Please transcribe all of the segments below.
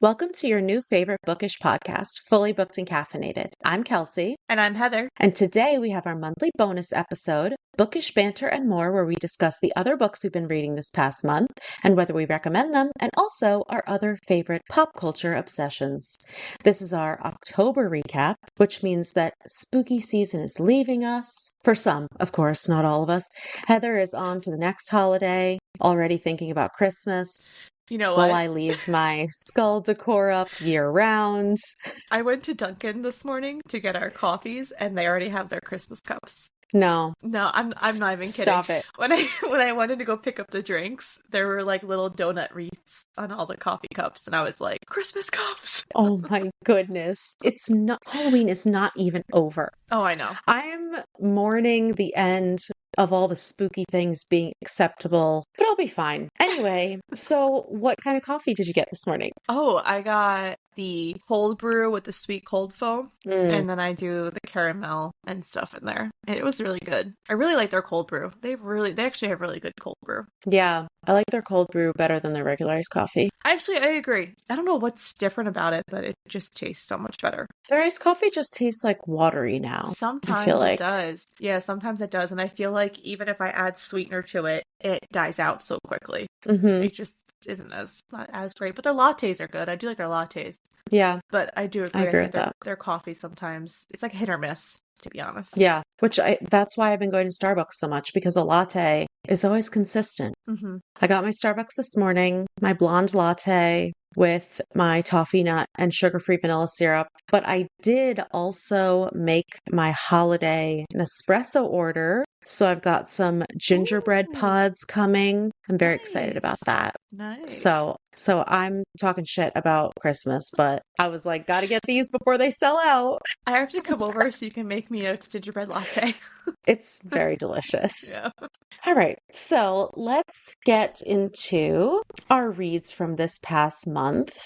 Welcome to your new favorite Bookish podcast, Fully Booked and Caffeinated. I'm Kelsey. And I'm Heather. And today we have our monthly bonus episode, Bookish Banter and More, where we discuss the other books we've been reading this past month and whether we recommend them, and also our other favorite pop culture obsessions. This is our October recap, which means that spooky season is leaving us. For some, of course, not all of us. Heather is on to the next holiday, already thinking about Christmas. You know While what? I leave my skull decor up year round. I went to Dunkin' this morning to get our coffees, and they already have their Christmas cups. No. No, I'm not even kidding. Stop it. When I wanted to go pick up the drinks, there were like little donut wreaths on all the coffee cups, and I was like, Christmas cups. Oh my goodness. Halloween is not even over. Oh, I know. I am mourning the end of all the spooky things being acceptable, but I'll be fine. Anyway, so what kind of coffee did you get this morning? Oh, I got the cold brew with the sweet cold foam, and then I do the caramel and stuff in there. It was really good. I really like their cold brew. They actually have really good cold brew. Yeah, I like their cold brew better than their regular iced coffee. I agree. I don't know what's different about it, but it just tastes so much better. Their iced coffee just tastes like watery now. Sometimes it does. Yeah, sometimes it does. And I feel like even if I add sweetener to it, it dies out so quickly. Mm-hmm. It just isn't not as great. But their lattes are good. I do like their lattes. Yeah. But I do agree. I agree with that. Their coffee sometimes, it's like hit or miss, to be honest. Yeah, that's why I've been going to Starbucks so much, because a latte is always consistent. Mm-hmm. I got my Starbucks this morning, my blonde latte with my toffee nut and sugar-free vanilla syrup. But I did also make my holiday Nespresso order. So I've got some gingerbread pods coming. I'm very excited about that. Nice. So I'm talking shit about Christmas, but I was like, gotta get these before they sell out. I have to come over so you can make me a gingerbread latte. It's very delicious. Yeah. All right, so let's get into our reads from this past month.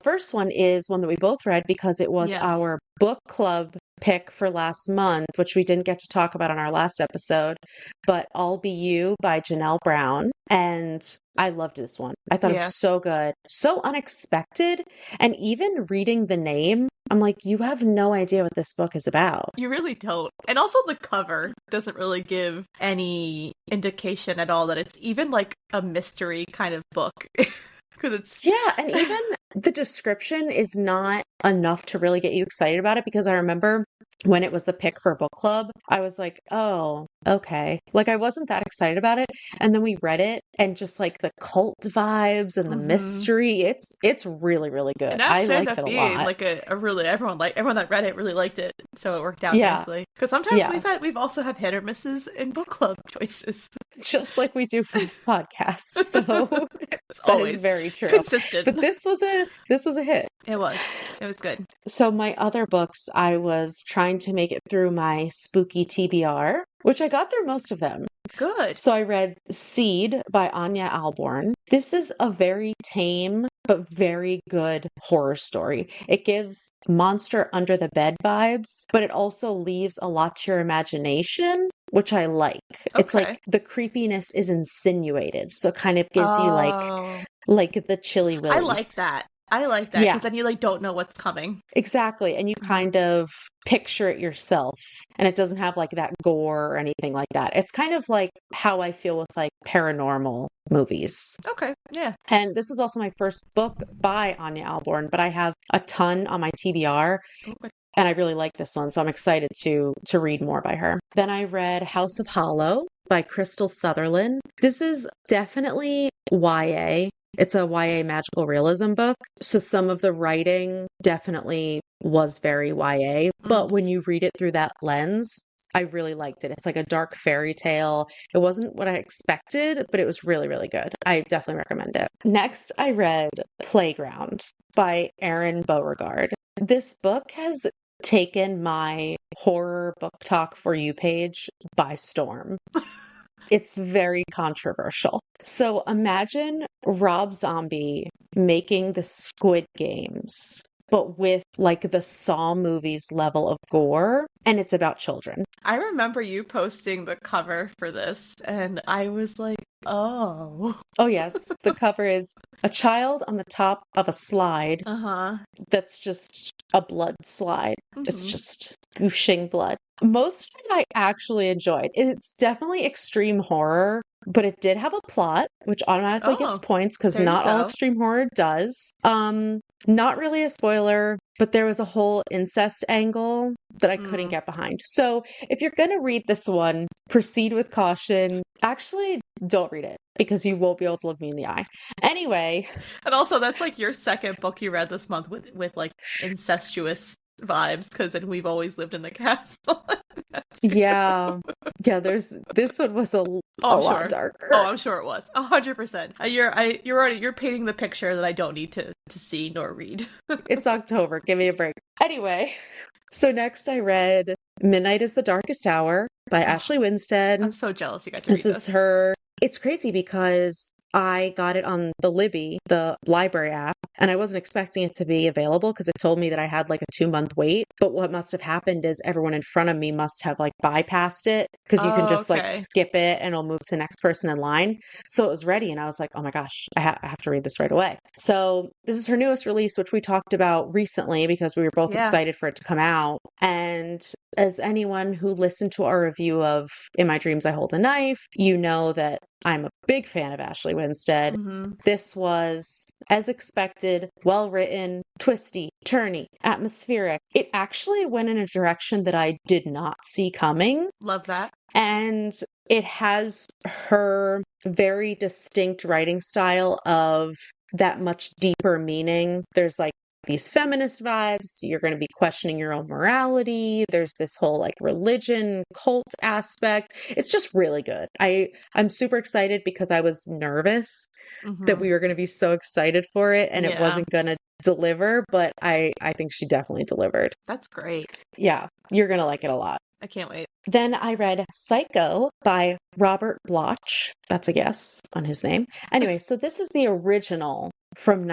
First one is one that we both read because it was our book club pick for last month, which we didn't get to talk about on our last episode, but I'll Be You by Janelle Brown. And I loved this one. I thought it was so good, so unexpected. And even reading the name, I'm like, you have no idea what this book is about. You really don't. And also the cover doesn't really give any indication at all that it's even like a mystery kind of book. Yeah, and even the description is not enough to really get you excited about it, because I remember when it was the pick for book club, I was like, oh, okay. Like, I wasn't that excited about it. And then we read it, and just like the cult vibes and the mystery, it's really, really good. And I liked ended it up a being lot. like everyone that read it really liked it, so it worked out nicely. Because sometimes we've also had hit or misses in book club choices, just like we do for this podcast. So it's that always is very true. consistent. But this was a hit. It was good. So my other books, I was trying to make it through my spooky TBR, which I got through most of them. Good. So I read Seed by Anya Alborn. This is a very tame but very good horror story. It gives monster under the bed vibes, but it also leaves a lot to your imagination, which I like. Okay. It's like the creepiness is insinuated, so it kind of gives you like the chilly willies. I like that because then you like don't know what's coming. Exactly. And you kind of picture it yourself, and it doesn't have like that gore or anything like that. It's kind of like how I feel with like paranormal movies. Okay. Yeah. And this was also my first book by Anya Alborn, but I have a ton on my TBR. Okay. And I really like this one, so I'm excited to read more by her. Then I read House of Hollow by Crystal Sutherland. This is definitely YA. It's a YA magical realism book. So some of the writing definitely was very YA. But when you read it through that lens, I really liked it. It's like a dark fairy tale. It wasn't what I expected, but it was really, really good. I definitely recommend it. Next, I read Playground by Erin Beauregard. This book has taken my horror book talk for you page by storm. It's very controversial. So imagine Rob Zombie making the Squid Games, but with like the Saw movies level of gore, and it's about children. I remember you posting the cover for this, and I was like, oh. Oh, yes. The cover is a child on the top of a slide Uh-huh. that's just a blood slide. It's Mm-hmm. just gooshing blood. Most of it I actually enjoyed. It's definitely extreme horror, but it did have a plot, which automatically gets Oh, points because there you not all go. extreme horror does. Not really a spoiler, but there was a whole incest angle that I couldn't Mm. get behind. So if you're going to read this one, proceed with caution. Actually, don't read it because you won't be able to look me in the eye. Anyway, And also, that's like your second book you read this month with like incestuous vibes, because then we've always lived in the castle. yeah. Yeah, this one was Oh, a I'm lot sure. Oh, darker. I'm sure it was 100%. You're painting the picture that I don't need to see nor read. It's October. Give me a break. Anyway, so next I read Midnight is the Darkest Hour by Oh, Ashley Winstead. I'm so jealous you got to This read is this. her. It's crazy because I got it on the Libby, the library app, and I wasn't expecting it to be available because it told me that I had like a 2 month wait. But what must have happened is everyone in front of me must have like bypassed it because you can Oh, just like okay. skip it and it'll move to the next person in line. So it was ready, and I was like, oh my gosh, I have to read this right away. So this is her newest release, which we talked about recently because we were both Yeah. excited for it to come out. And as anyone who listened to our review of In My Dreams I Hold a Knife, you know that I'm a big fan of Ashley Winstead. Mm-hmm. This was, as expected, well written, twisty, turny, atmospheric. It actually went in a direction that I did not see coming. Love that. And it has her very distinct writing style of that much deeper meaning. There's like these feminist vibes. You're going to be questioning your own morality. There's this whole like religion, cult aspect. It's just really good. I'm super excited because I was nervous that Mm-hmm. we were going to be so excited for it and it Yeah, wasn't going to deliver, but I think she definitely delivered. that's great. Yeah, you're going to like it a lot. I can't wait. Then I read Psycho by Robert Bloch. That's a guess on his name. Anyway, so this is the original from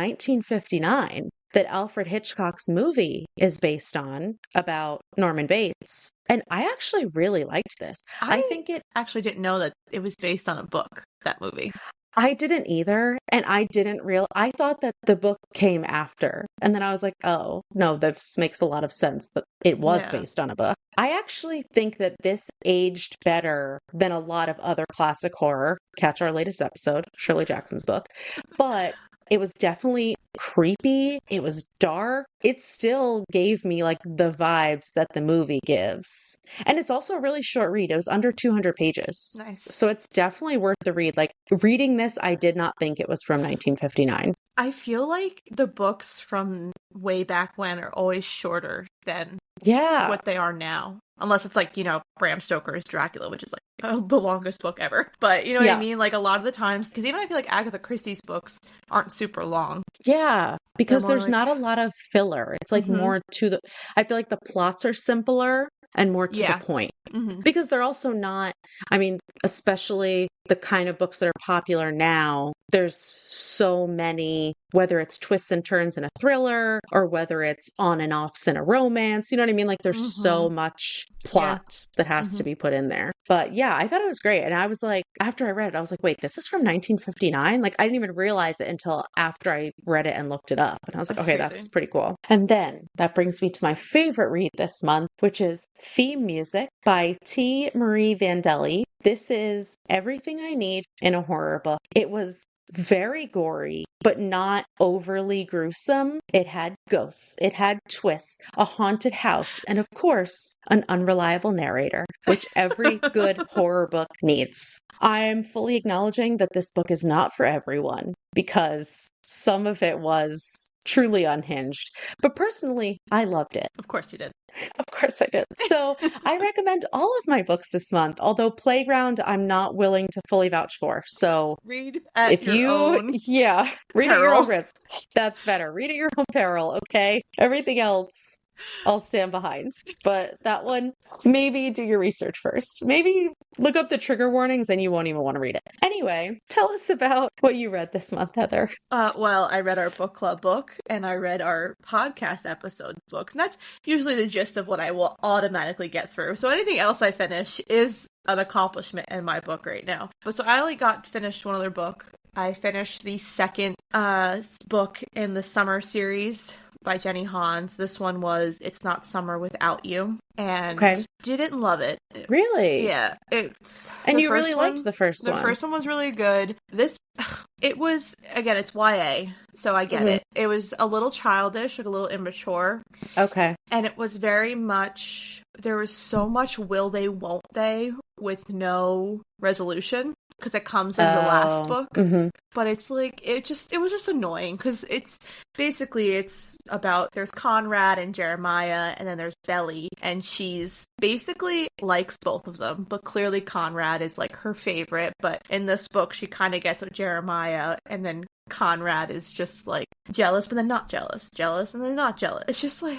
1959 that Alfred Hitchcock's movie is based on about Norman Bates. And I actually really liked this. I I think it actually didn't know that it was based on a book, that movie. I didn't either. And I thought that the book came after. And then I was like, oh, no, this makes a lot of sense that it was Yeah. based on a book. I actually think that this aged better than a lot of other classic horror. Catch our latest episode, Shirley Jackson's book. But it was definitely creepy. It was dark. It still gave me like the vibes that the movie gives. And it's also a really short read. It was under 200 pages. Nice. So it's definitely worth the read. Like reading this, I did not think it was from 1959. I feel like the books from way back when are always shorter than Yeah. what they are now. Unless it's like, Bram Stoker's Dracula, which is like the longest book ever. But you know what I mean? Like a lot of the times, because even I feel like Agatha Christie's books aren't super long. Yeah. Because They're more there's not a lot of filler. It's like more to the, I feel like the plots are simpler and more to the point. Mm-hmm. Because they're also not, I mean, especially the kind of books that are popular now, there's so many, whether it's twists and turns in a thriller or whether it's on and offs in a romance, you know what I mean? Like there's so much plot that has to be put in there. But yeah, I thought it was great. And I was like, after I read it, I was like, wait, this is from 1959? Like I didn't even realize it until after I read it and looked it up. And I was like, okay, that's pretty cool. And then that brings me to my favorite read this month, which is Theme Music by T. Marie Vandelli. This is everything I need in a horror book. It was very gory, but not overly gruesome. It had ghosts, it had twists, a haunted house, and of course, an unreliable narrator, which every good horror book needs. I'm fully acknowledging that this book is not for everyone because some of it was truly unhinged. But personally, I loved it. Of course you did. Of course I did. So I recommend all of my books this month, although Playground I'm not willing to fully vouch for. So read at if your own read peril. at your own risk. That's better. Read at your own peril, okay? Everything else, I'll stand behind. But that one, maybe do your research first. Maybe look up the trigger warnings and you won't even want to read it. Anyway, tell us about what you read this month, Heather. Well, I read our book club book and I read our podcast episodes book. And that's usually the gist of what I will automatically get through. So anything else I finish is an accomplishment in my book right now. But so I only got finished one other book. I finished the second book in the summer series by Jenny Hans. This one was It's Not Summer Without You. And didn't love it. Really? Yeah. It's and you really liked the first one. The first one was really good. It was, again, it's YA, so I get it. It was a little childish, like a little immature. Okay. And it was very much, there was so much will they, won't they, with no resolution, because it comes in the last book. But it's like, it was just annoying, because it's about, there's Conrad and Jeremiah, and then there's Belly, and she's basically likes both of them, but clearly Conrad is like her favorite. But in this book, she kind of gets with Jeremiah, and then Conrad is just like jealous, but then not jealous, jealous, and then not jealous. It's just like,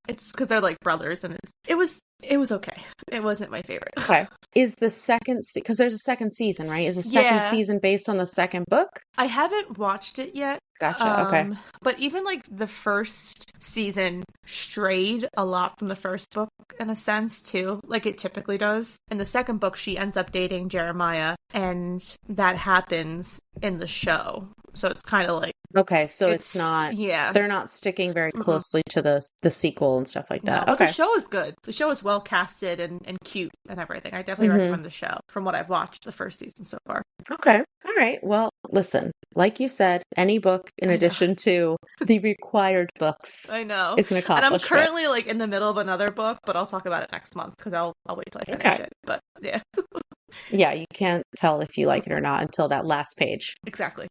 it's because they're like brothers, and it was okay. It wasn't my favorite. Okay. Is the second, because there's a second season, right? Is the second season based on the second book? I haven't watched it yet. Gotcha. Okay. But even like the first season strayed a lot from the first book in a sense too, like it typically does. In the second book, she ends up dating Jeremiah, and that happens in the show. So it's kind of like, okay, so it's not, they're not sticking very closely to the sequel and stuff like that. No, but the show is good. The show is well casted and cute and everything. I definitely recommend the show from what I've watched the first season so far. Okay. All right. Well, listen, like you said, any book in addition to the required books I know. is an accomplishment. And I'm currently like in the middle of another book, but I'll talk about it next month because I'll wait till I finish it. But yeah. Yeah, you can't tell if you like it or not until that last page. Exactly.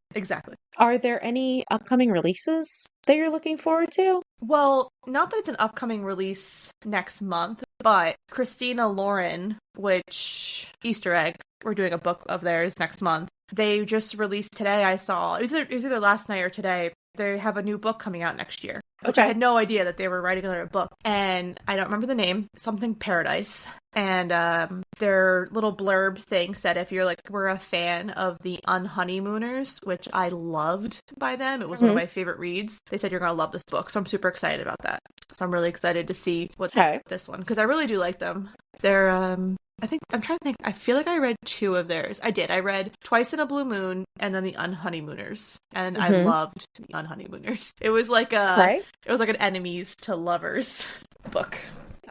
Are there any upcoming releases that you're looking forward to? Well, not that it's an upcoming release next month, but Christina Lauren, which Easter egg, we're doing a book of theirs next month. They just released today, I saw, it was either last night or today, they have a new book coming out next year. Which I had no idea that they were writing another book. And I don't remember the name, something Paradise. And their little blurb thing said, if you're like, we're a fan of the Unhoneymooners, which I loved by them. It was one of my favorite reads. They said, you're going to love this book. So I'm super excited about that. So I'm really excited to see what this one, because I really do like them. They're, I'm trying to think. I feel like I read 2 of theirs. I did. I read Twice in a Blue Moon and then the Unhoneymooners. And I loved the Unhoneymooners. It was like it was like an enemies to lovers book.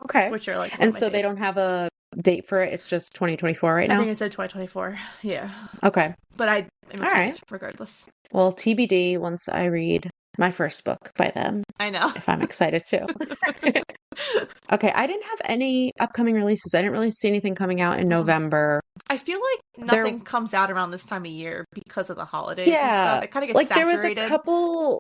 Okay. Which are like, and so they don't have a date for it. It's just 2024 right now. I think it said 2024. Yeah. Okay. But I'm excited regardless. Well, TBD once I read my first book by them. I know. If I'm excited too. Okay, I didn't have any upcoming releases. I didn't really see anything coming out in November. I feel like nothing comes out around this time of year because of the holidays and stuff. It kind of gets like saturated. There was a couple,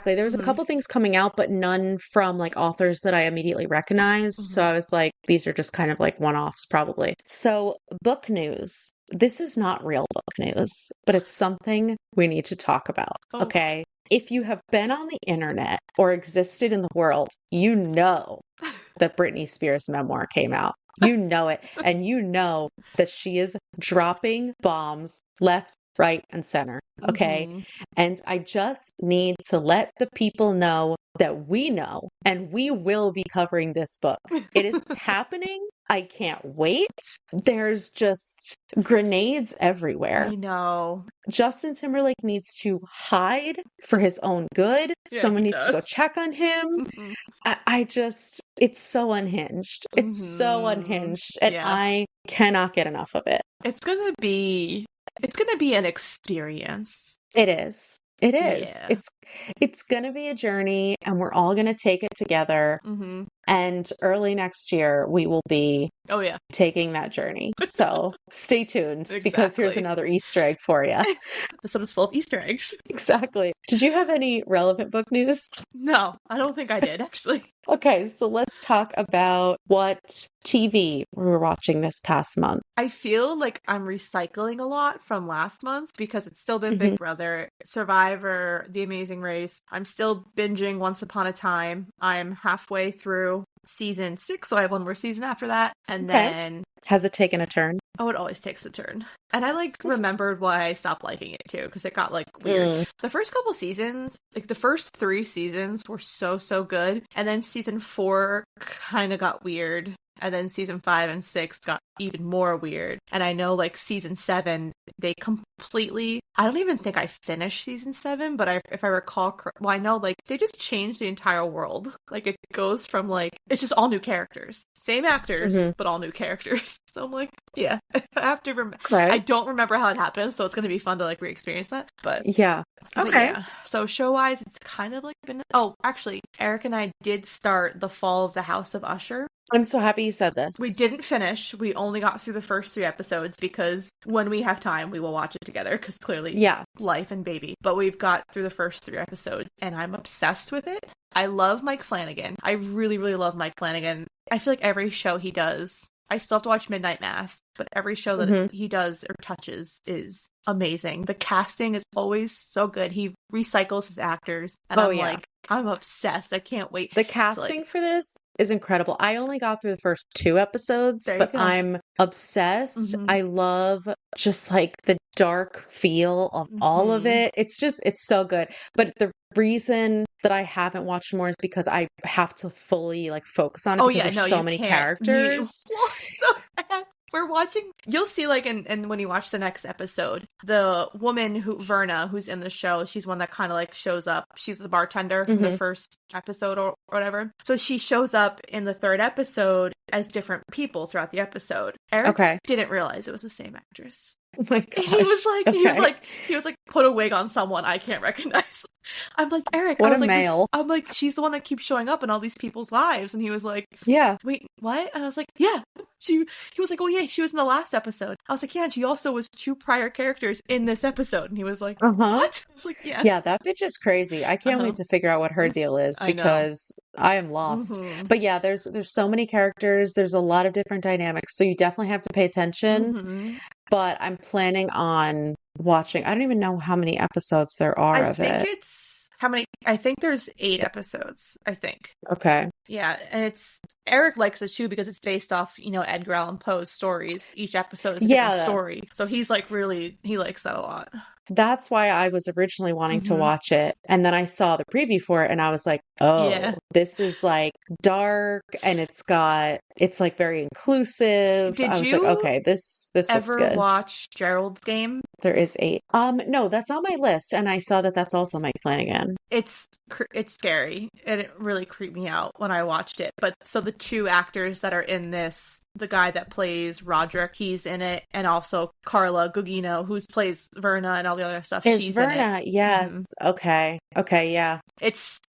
there was a couple things coming out, but none from like authors that I immediately recognized. So I was like, these are just kind of like one-offs probably. So book news. This is not real book news, but it's something we need to talk about. Okay. If you have been on the internet or existed in the world, you know that Britney Spears' memoir came out. You know it. And you know that she is dropping bombs left, right, and center. Okay. And I just need to let the people know that we know, and we will be covering this book. It is happening. I can't wait. There's just grenades everywhere. I know. Justin Timberlake needs to hide for his own good. Yeah, someone needs to go check on him. It's so unhinged. It's so unhinged. And I cannot get enough of it. It's gonna be an experience. It is. It is. Yeah. It's going to be a journey, and we're all going to take it together. And early next year, we will be Oh, yeah. taking that journey. So stay tuned because here's Exactly. another Easter egg for you. This one is full of Easter eggs. Exactly. Did you have any relevant book news? No, I don't think I did, actually. Okay, so let's talk about what TV we were watching this past month. I feel like I'm recycling a lot from last month because it's still been Big Brother, Survivor, The Amazing Race. I'm still binging Once Upon a Time. I'm halfway through season 6, so I have one more season after that. And then... Has it taken a turn? Oh, it always takes a turn. And I remembered why I stopped liking it too, because it got weird. The first couple seasons, the first 3 seasons were so good. And then season 4 kind of got weird. And then season 5 and 6 got even more weird. And I know season 7, they completely... I don't even think I finished season 7, but if I recall... Well, I know they just changed the entire world. It goes from it's just all new characters. Same actors, but all new characters. So I'm yeah. I have to remember... I don't remember how it happened, so it's going to be fun to re-experience that. But yeah. Okay. Yeah. So show-wise, it's kind of been... Oh, actually, Eric and I did start The Fall of the House of Usher. I'm so happy you said this. We didn't finish. We only got through the first 3 episodes because when we have time, we will watch it together because clearly life and baby. But we've got through the first 3 episodes and I'm obsessed with it. I love Mike Flanagan. I really, really love Mike Flanagan. I feel like every show he does, I still have to watch Midnight Mass, but every show that he does or touches is amazing. The casting is always so good. He recycles his actors. And I'm obsessed. I can't wait. The casting for this is incredible. I only got through the first 2 episodes, but I'm obsessed. I love just the dark feel of all of it. It's so good. But the reason that I haven't watched more is because I have to fully focus on it because there's so many characters. We're watching, you'll see and when you watch the next episode, the woman Verna, who's in the show, she's one that kind of shows up. She's the bartender from the first episode or whatever. So she shows up in the 3rd episode as different people throughout the episode. Eric didn't realize it was the same actress. Oh my gosh. He was put a wig on someone I can't recognize. I'm Eric. What a male. I'm she's the one that keeps showing up in all these people's lives. And he was yeah. Wait, what? And I was yeah. He was oh yeah, she was in the last episode. I was yeah, and she also was 2 prior characters in this episode. And he was what? I was yeah. Yeah, that bitch is crazy. I can't wait to figure out what her deal is because I am lost. But yeah, there's so many characters. There's a lot of different dynamics. So you definitely have to pay attention. But I'm planning on watching. I don't even know how many episodes there are of it. I think it's how many? I think there's 8 episodes. I think. Okay. Yeah, and Eric likes it too because it's based off Edgar Allan Poe's stories. Each episode is a different story, so he's really he likes that a lot. That's why I was originally wanting to watch it. And then I saw the preview for it and I was this is dark and it's very inclusive. Did I was you okay, this looks good. Ever watch Gerald's Game? There is 8. No, that's on my list. And I saw that that's also Mike Flanagan. It's scary and it really creeped me out when I watched it. But so the 2 actors that are in this, the guy that plays Roderick, he's in it, and also Carla Gugino, who plays Verna and all the other stuff. She's Verna, in it. Yes. Okay, yeah.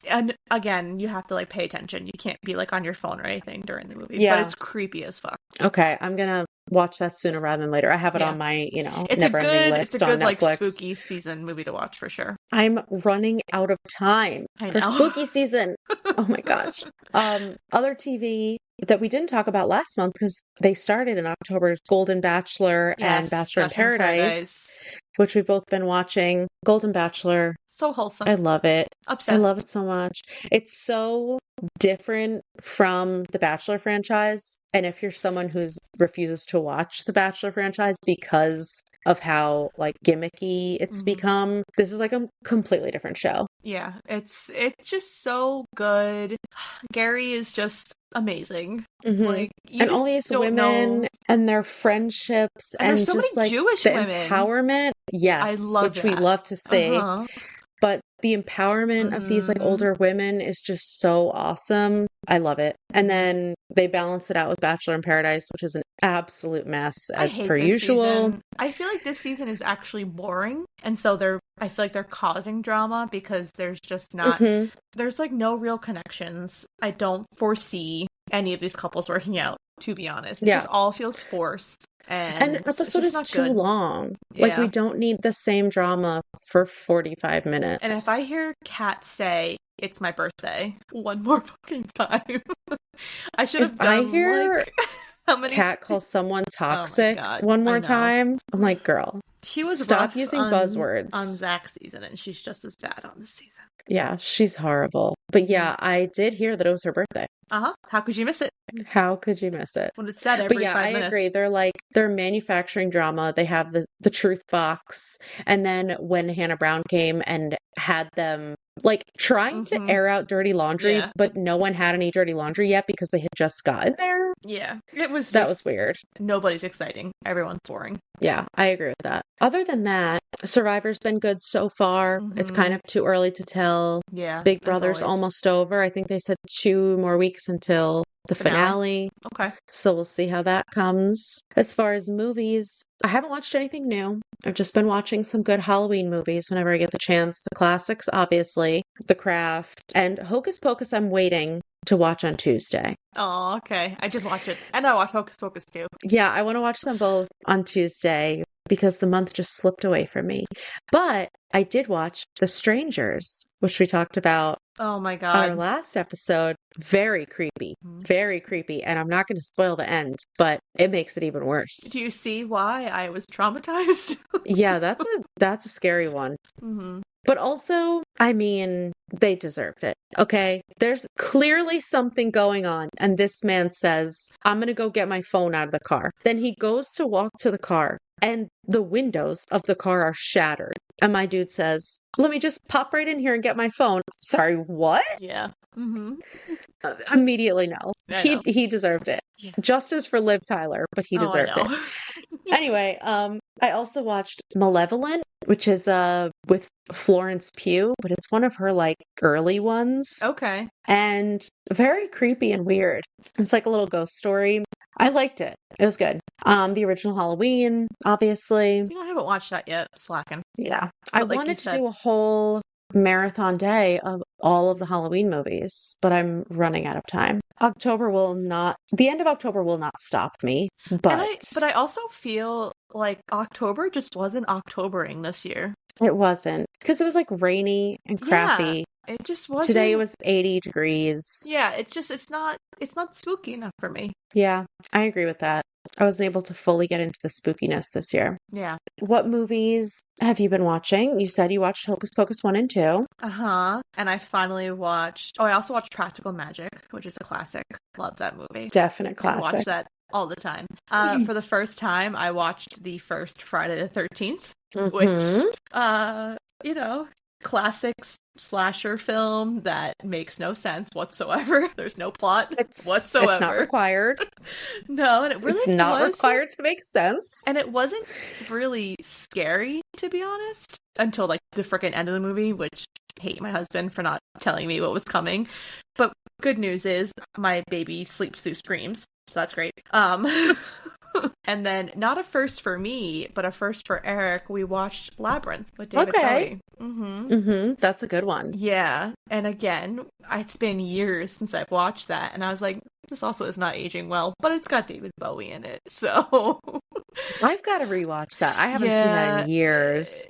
And again, you have to pay attention. You can't be on your phone or anything during the movie. Yeah. But it's creepy as fuck. Okay, I'm gonna watch that sooner rather than later. I have it on my, it's never-ending list on Netflix. It's a good spooky season movie to watch for sure. I'm running out of time for spooky season. Oh my gosh. Other TV that we didn't talk about last month because they started in October, Golden Bachelor and Bachelor in Paradise, which we've both been watching. Golden Bachelor. So wholesome. I love it. Obsessed. I love it so much. It's so different from the Bachelor franchise. And if you're someone who refuses to watch the Bachelor franchise because of how gimmicky it's become, this is a completely different show. Yeah, it's just so good. Gary is just amazing. And all these women and their friendships and so just many Jewish the women. Empowerment. Yes, I love which we love to see. But the empowerment of these older women is just so awesome. I love it. And then they balance it out with Bachelor in Paradise, which is an absolute mess as per usual. Season. I feel like this season is actually boring. And so I feel like they're causing drama because there's just not, there's no real connections. I don't foresee any of these couples working out. to be honest. It Yeah. just all feels forced. And And the it's episode just is not too good. long. Like, we Yeah. don't need the same drama for 45 And if I minutes. hear Kat say, it's my birthday, one more fucking time, I should If have I done, hear like, how many? Kat call someone Oh my toxic God. one I more know. time, I'm like, girl, She was stop rough using on buzzwords. Zach's season, and she's just as bad on this season. Yeah, she's horrible. But yeah, I did hear that it was her birthday. How could you miss it How could you miss it? when it's said But every yeah, I 5 minutes? agree. They're manufacturing drama. They have the truth box. And then when Hannah Brown came and had them like trying to air out dirty laundry, Yeah. but no one had any dirty laundry yet because they had just gotten there. Yeah. It was That just, was weird. nobody's exciting. Everyone's boring. Yeah, I agree with that. Other than that, Survivor's been good so far. It's kind of too early to tell. Yeah. Big as Brother's always. almost over. I think they said 2 more weeks until the finale. Okay. So we'll see how that comes. As far as movies, I haven't watched anything new. I've just been watching some good Halloween movies whenever I get the chance. The classics, obviously, The Craft, and Hocus Pocus I'm waiting to watch on Tuesday. Oh, okay. I did watch it. And I watched Hocus Pocus too. Yeah, I want to watch them both on Tuesday because the month just slipped away from me. But I did watch The Strangers, which we talked about Oh my on God. our last episode. Very creepy. Very creepy. And I'm not going to spoil the end, but it makes it even worse. Do you see why I was traumatized? Yeah, that's a scary one. But also, I mean, they deserved it. Okay. There's clearly something going on. And this man says, I'm going to go get my phone out of the car. Then he goes to walk to the car and the windows of the car are shattered. And my dude says, let me just pop right in here and get my phone. Sorry, what? Yeah. Immediately no. I know. He deserved it. Yeah. Justice for Liv Tyler, but he deserved I know. it. Anyway, I also watched Malevolent, which is with Florence Pugh, but it's one of her like early ones. Okay. And very creepy and weird. It's like a little ghost story. I liked it. It was good. The original Halloween, obviously. I haven't watched that yet. Slacking. Yeah. But I like you wanted to said- do a whole marathon day of all of the Halloween movies, but I'm running out of time. The end of October will not stop me, but I also feel like October just wasn't Octobering this year. it wasn't because it was like rainy and crappy. It just wasn't. Today it was 80 degrees. Yeah, it's not spooky enough for me. Yeah, I agree with that. I wasn't able to fully get into the spookiness this year. Yeah. What movies have you been watching? You said you watched Hocus Pocus 1 and 2. And I finally watched... Oh, I also watched Practical Magic, which is a classic. Love that movie. Definite I watch classic. that all the time. For the first time, I watched the first Friday the 13th, which, classic slasher film that makes no sense whatsoever. There's no plot whatsoever. It's not required. No, and it really It's not wasn't. required to make sense. And it wasn't really scary, to be honest, until like the freaking end of the movie, which I hate my husband for not telling me what was coming. But good news is my baby sleeps through screams, so that's great. And then, not a first for me, but a first for Eric, we watched Labyrinth with David Bowie. That's a good one. Yeah. And again, it's been years since I've watched that, and I was like, this also is not aging well, but it's got David Bowie in it, so... I've got to rewatch that. I haven't seen that in years.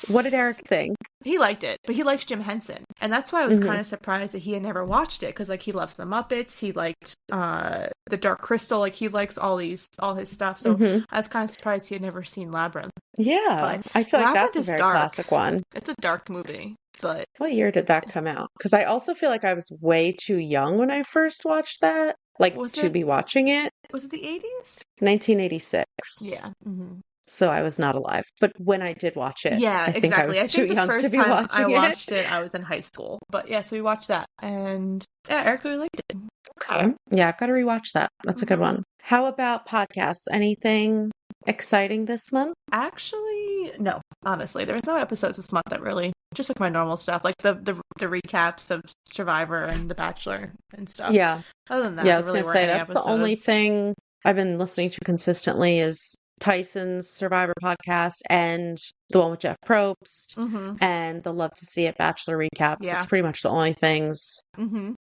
What did Eric think? He liked it, but he likes Jim Henson. And that's why I was kind of surprised that he had never watched it, because like he loves the Muppets, he liked The Dark Crystal, like he likes all his stuff. So I was kind of surprised he had never seen Labyrinth. Yeah, but I feel like Labyrinth that's a very classic one. It's a dark movie, but... What year did that come out? Because I also feel like I was way too young when I first watched that, be watching it. Was it the 80s? 1986. Yeah. So I was not alive. But when I did watch it, yeah, I think I was too young to be watching I watched it, I was in high school. But yeah, so we watched that. And yeah, Eric really liked it. Okay. Yeah, I've got to rewatch that. That's a good one. How about podcasts? Anything exciting this month? Actually, no. Honestly, there was no episodes this month that really... Just like my normal stuff, like the recaps of Survivor and The Bachelor and stuff. Yeah. Other than that, yeah, I was going to say, that's the only thing I've been listening to consistently is Tyson's Survivor podcast and the one with Jeff Probst and the Love to See It Bachelor recaps. Yeah. It's pretty much the only things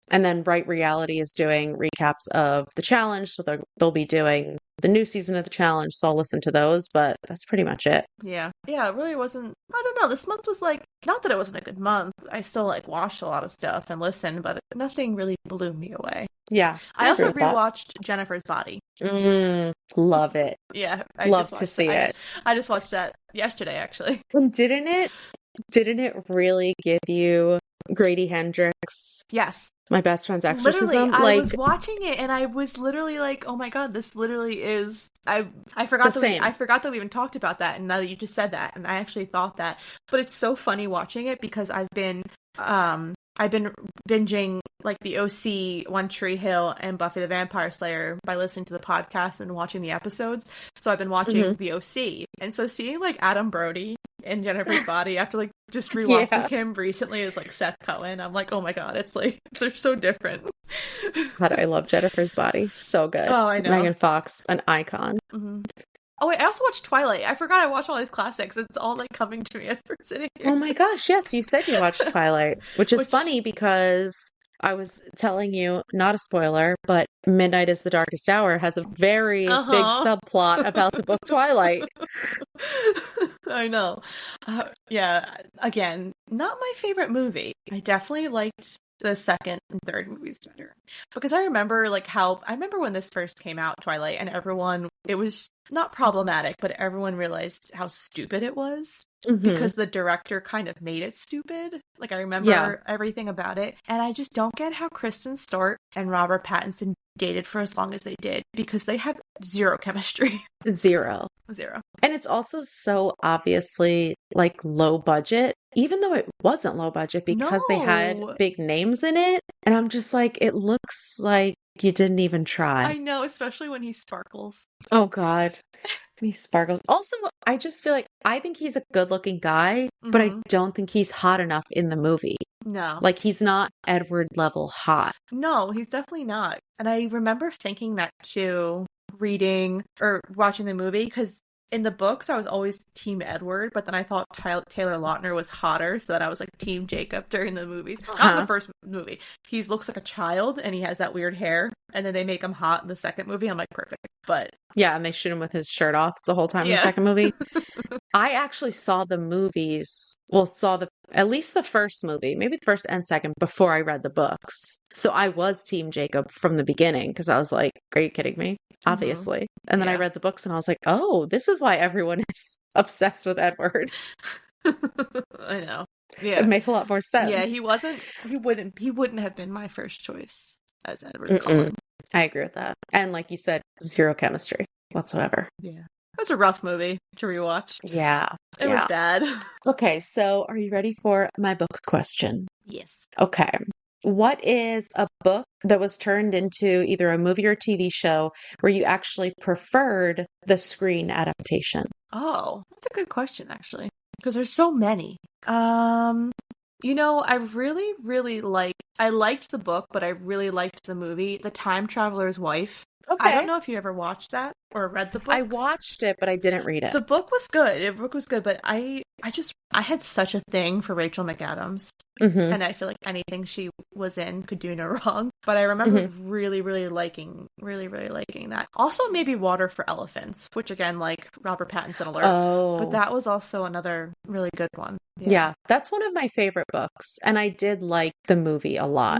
And then Right Reality is doing recaps of the challenge. So they'll be doing the new season of the challenge. So I'll listen to those, but that's pretty much it. Yeah. Yeah, it really wasn't, I don't know. This month was like, not that it wasn't a good month. I still like watched a lot of stuff and listened, but nothing really blew me away. Yeah. I also rewatched Jennifer's Body. Love it. Yeah. Love to see it. I just watched that yesterday, actually. And didn't it really give you Grady Hendrix? Yes. My Best Friend's Exorcism? Literally, I was watching it and I was literally like, oh my God, this literally is, I forgot I forgot that we even talked about that, and now that you just said that, and I actually thought that. But it's so funny watching it because I've been binging like the OC, One Tree Hill, and Buffy the Vampire Slayer by listening to the podcast and watching the episodes. So I've been watching the OC, and so seeing like Adam Brody in Jennifer's Body after like just rewatching him recently is like Seth Cohen. I'm like, oh my God, it's like they're so different. God, I love Jennifer's Body. So good. Oh, I know. Megan Fox, an icon. Mm-hmm. Oh wait, I also watched Twilight. I forgot I watched all these classics. It's all like coming to me as we're sitting here. Oh my gosh, yes, you said you watched Twilight, which is funny because I was telling you, not a spoiler, but Midnight is the Darkest Hour has a very big subplot about the book Twilight. I know. Yeah, again, not my favorite movie. I definitely liked the second and third movies better. Because I remember when this first came out, Twilight, and it was not problematic, but everyone realized how stupid it was because the director kind of made it stupid. Like, I remember everything about it. And I just don't get how Kristen Stewart and Robert Pattinson dated for as long as they did, because they have zero chemistry. Zero. And it's also so obviously like low budget, even though it wasn't low budget because they had big names in it. And I'm just like, it looks like you didn't even try. I know, especially when he sparkles. Oh God. He sparkles. Also, I just feel like I think he's a good looking guy, but I don't think he's hot enough in the movie. No. Like, he's not Edward level hot. No, he's definitely not. And I remember thinking that too, reading or watching the movie, because in the books I was always Team Edward, but then I thought Taylor Lautner was hotter, so that I was like Team Jacob during the movies. Not in the first movie. He looks like a child and he has that weird hair, and then they make him hot in the second movie. I'm like, perfect. But yeah, and they shoot him with his shirt off the whole time in the second movie. I actually saw the movies, at least the first movie, maybe the first and second, before I read the books. So I was Team Jacob from the beginning, because I was like, are you kidding me? Obviously. And then I read the books and I was like, oh, this is why everyone is obsessed with Edward. I know. Yeah. It makes a lot more sense. Yeah, he wouldn't have been my first choice as Edward Cullen. I agree with that. And like you said, zero chemistry whatsoever. Yeah. It was a rough movie to rewatch. Yeah. It was bad. Okay, so are you ready for my book question? Yes. Okay. What is a book that was turned into either a movie or TV show where you actually preferred the screen adaptation? Oh, that's a good question, actually, because there's so many. I really, really liked the book, but I really liked the movie, The Time Traveler's Wife. Okay. I don't know if you ever watched that or read the book. I watched it, but I didn't read it. The book was good. But I had such a thing for Rachel McAdams. And I feel like anything she was in could do no wrong. But I remember really, really liking that. Also, maybe Water for Elephants, which again, like Robert Pattinson alert. Oh. But that was also another really good one. Yeah, that's one of my favorite books. And I did like the movie a lot.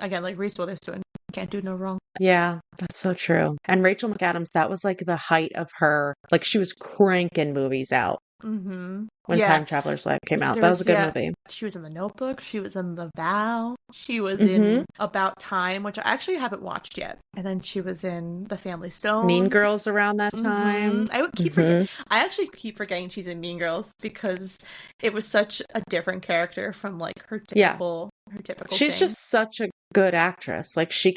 Again, like Reese Witherspoon. Can't do no wrong. Yeah, that's so true. And Rachel McAdams, that was like the height of her. Like, she was cranking movies out. When Time Traveler's Wife came out. That was a good movie. She was in The Notebook. She was in The Vow. She was in About Time, which I actually haven't watched yet. And then she was in The Family Stone. Mean Girls around that time. I would keep forgetting. I actually keep forgetting she's in Mean Girls because it was such a different character from like her typical. She's just such a good actress. Like, she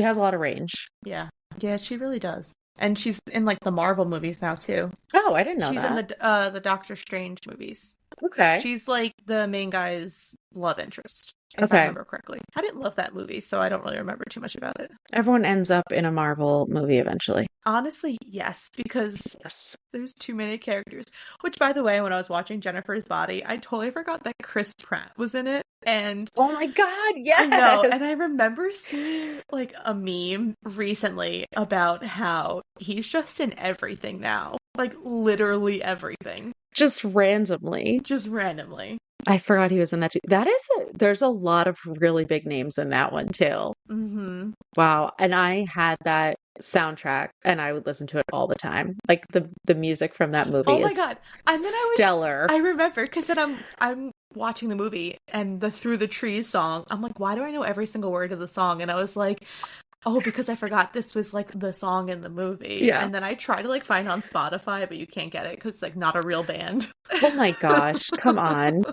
has a lot of range. Yeah, she really does. And she's in like the Marvel movies now too. Oh, I didn't know she's that. She's in the Doctor Strange movies. Okay. She's like the main guy's love interest, if I remember correctly. I didn't love that movie, so I don't really remember too much about it. Everyone ends up in a Marvel movie eventually. Honestly, yes, because Yes. there's too many characters. Which, by the way, when I was watching Jennifer's Body, I totally forgot that Chris Pratt was in it. And Oh my God, I know, and I yes. remember seeing like a meme recently about how he's just in everything now. Like literally everything. Just randomly. Just randomly. I forgot he was in that too. There's a lot of really big names in that one too. Mm-hmm. Wow. And I had that soundtrack and I would listen to it all the time. Like the music from that Oh movie my is God. And then stellar. I remember because then I'm watching the movie and the Through the Trees song. I'm like, why do I know every single word of the song? And I was like, oh, because I forgot this was like the song in the movie. Yeah. And then I try to like find on Spotify, but you can't get it because it's like not a real band. Oh my gosh, come on.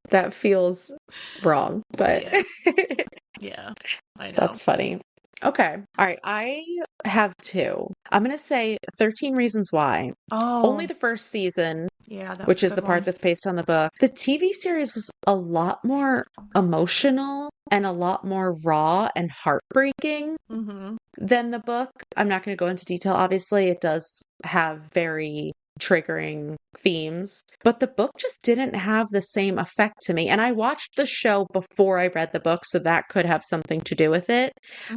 That feels wrong, but Yeah. Yeah, I know. that's funny. Okay. All right. I have two. I'm going to say 13 Reasons Why. Oh, Only the first season, yeah, that which was is a the good part one. that's based on the book. The TV series was a lot more emotional and a lot more raw and heartbreaking Mm-hmm. than the book. I'm not going to go into detail. Obviously, it does have very triggering themes, but the book just didn't have the same effect to me. And I watched the show before I read the book, so that could have something to do with it,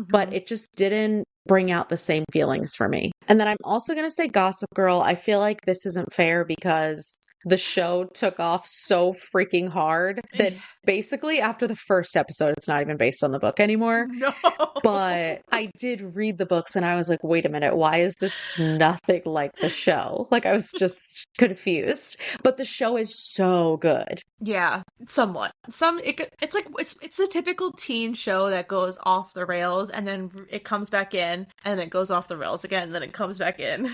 but Mm-hmm. it just didn't bring out the same feelings for me. And then I'm also going to say Gossip Girl. I feel like this isn't fair because the show took off so freaking hard that basically after the first episode, it's not even based on the book anymore. No. But I did read the books and I was like, wait a minute, why is this nothing like the show? Like I was just confused. But the show is so good. Yeah, somewhat. It's like it's the typical teen show that goes off the rails and then it comes back in and then it goes off the rails again and then it comes back in.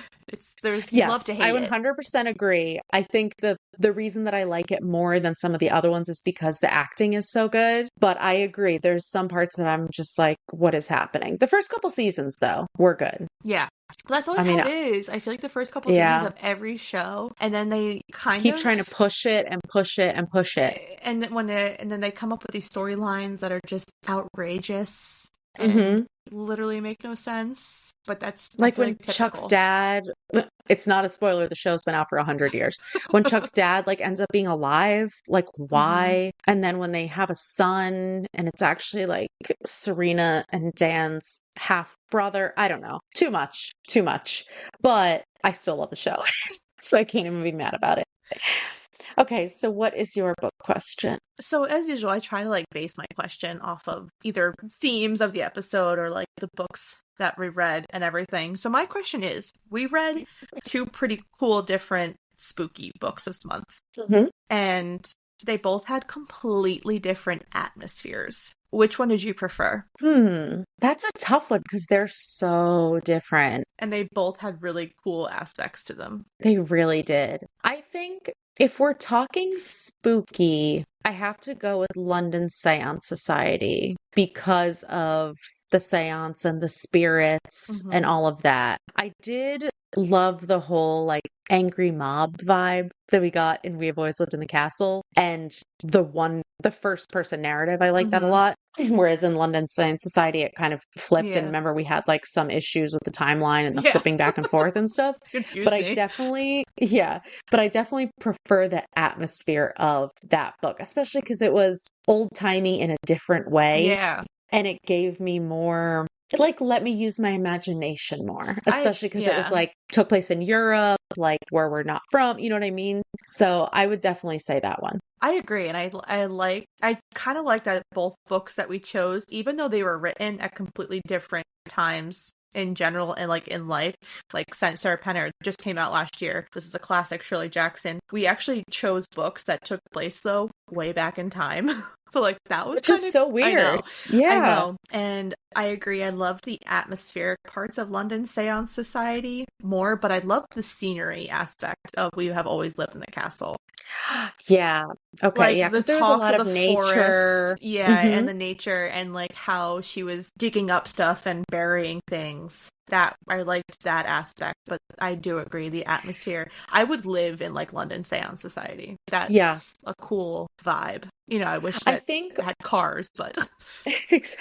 You love Yes, to I hate it. 100% agree. I think the reason that I like it more than some of the other ones is because the acting is so good. But I agree, there's some parts that I'm just like, what is happening? The first couple seasons, though, were good. Yeah. But that's always I mean, how it is. I feel like the first couple seasons yeah, of every show, and then they kind keep of trying to push it and push it and push it. and then they come up with these storylines that are just outrageous and Hmm. literally make no sense. But that's I Like feel when like Chuck's typical. dad, it's not a spoiler, the show's been out for 100 years. When Chuck's dad like ends up being alive, like Hmm. why? And then when they have a son and it's actually like Serena and Dan's half brother, I don't know. Too much, too much. But I still love the show. So I can't even be mad about it. Okay, so what is your book question? So as usual, I try to like base my question off of either themes of the episode or like the books that we read and everything. So my question is, we read two pretty cool different spooky books this month, Hmm. and they both had completely different atmospheres. Which one did you prefer? That's a tough one because they're so different. And they both had really cool aspects to them. They really did. I think if we're talking spooky, I have to go with London Seance Society because of the seance and the spirits and Hmm. all of that. I did love the whole like angry mob vibe that we got in We Have Always Lived in the Castle and the first person narrative. I like that a Hmm. lot. Whereas in London Science Society, it kind of flipped. And Yeah. remember, we had like some issues with the timeline and the Yeah. flipping back and forth and stuff. It's But confused I me. definitely, yeah, but I definitely prefer the atmosphere of that book, especially because it was old timey in a different way. Yeah. And it gave me more, it like let me use my imagination more, especially because it was Yeah. like took place in Europe, like where we're not from, you know what I mean? So I would definitely say that one. I agree, and I kind of like that both books that we chose, even though they were written at completely different times in general and like in life. Like Sarah Penner just came out last year. This is a classic Shirley Jackson. We actually chose books that took place though way back in time. So like that was Which kind is of so I weird. know. I Yeah. know. And I agree. I loved the atmospheric parts of London Seance Society more, but I loved the scenery aspect of We Have Always Lived in the Castle. Yeah. Okay. Like Yeah. the Because there was a talks lot of of the forest, nature. yeah, Hmm. and the nature and like how she was digging up stuff and burying things settings. That I liked that aspect, but I do agree the atmosphere. I would live in like London Seance Society. Yeah, That's a cool vibe. I wish I that think it had cars, but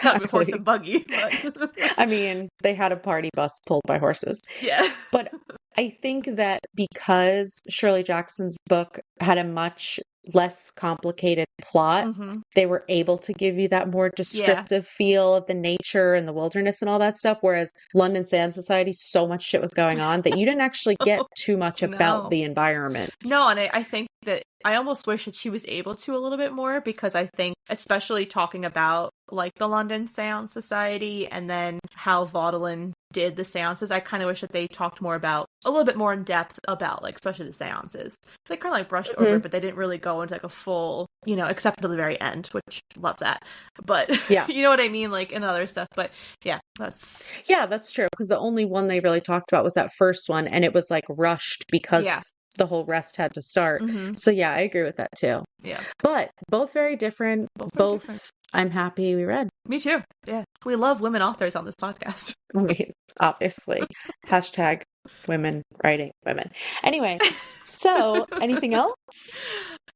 not with horse exactly. and buggy. But I mean, they had a party bus pulled by horses. yeah. But I think that because Shirley Jackson's book had a much less complicated plot, Hmm. they were able to give you that more Yeah. descriptive feel of the nature and the wilderness and all that stuff. Whereas London Sand Society, so much shit was going on that you didn't actually get too much about No. the environment. No, and I think that I almost wish that she was able to a little bit more, because I think, especially talking about like the London Seance Society and then how Vaudeline did the seances, I kind of wish that they talked more about, a little bit more in depth about, like, especially the seances. They kind of like brushed over it, but they didn't really go into like a full, except for the very end, which love that. But Yeah. you know what I mean? Like in other stuff. But yeah, That's true. Because the only one they really talked about was that first one, and it was like rushed yeah. because the whole rest had to start. Hmm. So yeah, I agree with that too. Yeah. But both very different. Both very different. I'm happy we read. Me too. Yeah. We love women authors on this podcast. I mean, obviously. Hashtag women writing women. Anyway, so anything else?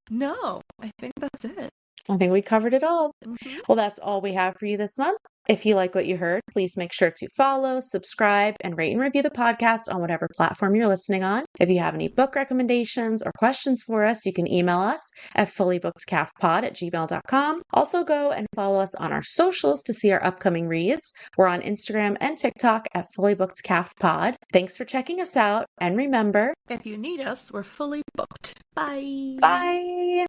No, I think that's it. I think we covered it all. Hmm. Well, that's all we have for you this month. If you like what you heard, please make sure to follow, subscribe, and rate and review the podcast on whatever platform you're listening on. If you have any book recommendations or questions for us, you can email us at fullybookedcalfpod@gmail.com. Also, go and follow us on our socials to see our upcoming reads. We're on Instagram and TikTok at fullybookedcalfpod. Thanks for checking us out, and remember, If you need us, we're fully booked. Bye. bye!